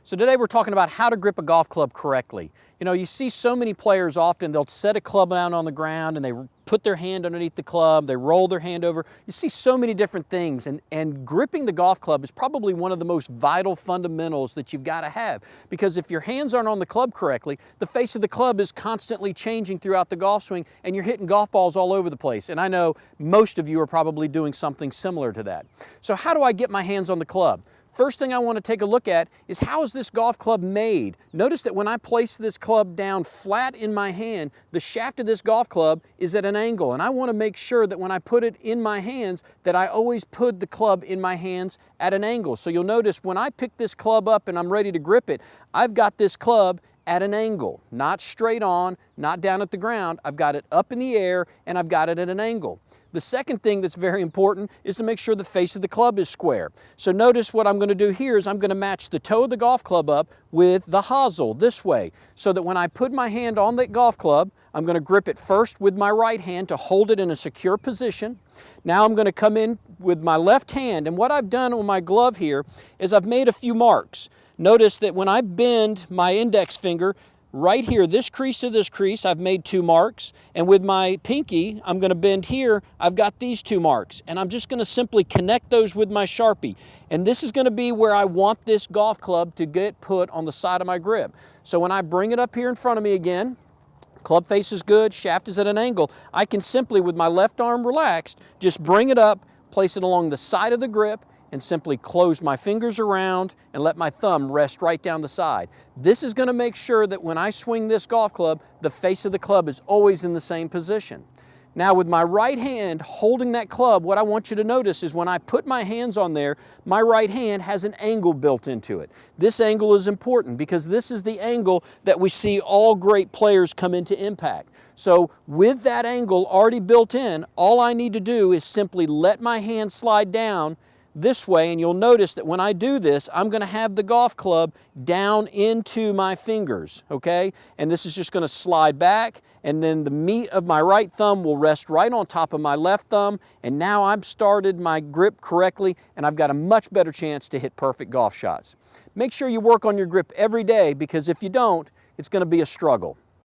So today we're talking about how to grip a golf club correctly. You know, you see so many players often, they'll set a club down on the ground and they put their hand underneath the club, they roll their hand over. You see so many different things, and gripping the golf club is probably one of the most vital fundamentals that you've got to have, because if your hands aren't on the club correctly, the face of the club is constantly changing throughout the golf swing and you're hitting golf balls all over the place. And I know most of you are probably doing something similar to that. So how do I get my hands on the club? First thing I want to take a look at is, how is this golf club made? Notice that when I place this club down flat in my hand, the shaft of this golf club is at an angle, and I want to make sure that when I put it in my hands that I always put the club in my hands at an angle. So you'll notice when I pick this club up and I'm ready to grip it, I've got this club at an angle, not straight on, not down at the ground. I've got it up in the air and I've got it at an angle. The second thing that's very important is to make sure the face of the club is square. So notice what I'm going to do here is I'm going to match the toe of the golf club up with the hosel this way, so that when I put my hand on that golf club, I'm going to grip it first with my right hand to hold it in a secure position. Now I'm going to come in with my left hand, and what I've done on my glove here is I've made a few marks. Notice that when I bend my index finger, right here, this crease to this crease, I've made 2 marks. And with my pinky, I'm going to bend here, I've got these 2 marks. And I'm just going to simply connect those with my Sharpie. And this is going to be where I want this golf club to get put on the side of my grip. So when I bring it up here in front of me again, club face is good, shaft is at an angle, I can simply, with my left arm relaxed, just bring it up, place it along the side of the grip, and simply close my fingers around and let my thumb rest right down the side. This is going to make sure that when I swing this golf club, the face of the club is always in the same position. Now with my right hand holding that club, what I want you to notice is when I put my hands on there, my right hand has an angle built into it. This angle is important because this is the angle that we see all great players come into impact. So with that angle already built in, all I need to do is simply let my hand slide down this way, and you'll notice that when I do this, I'm going to have the golf club down into my fingers, okay? And this is just going to slide back, and then the meat of my right thumb will rest right on top of my left thumb, and now I've started my grip correctly, and I've got a much better chance to hit perfect golf shots. Make sure you work on your grip every day, because if you don't, it's going to be a struggle.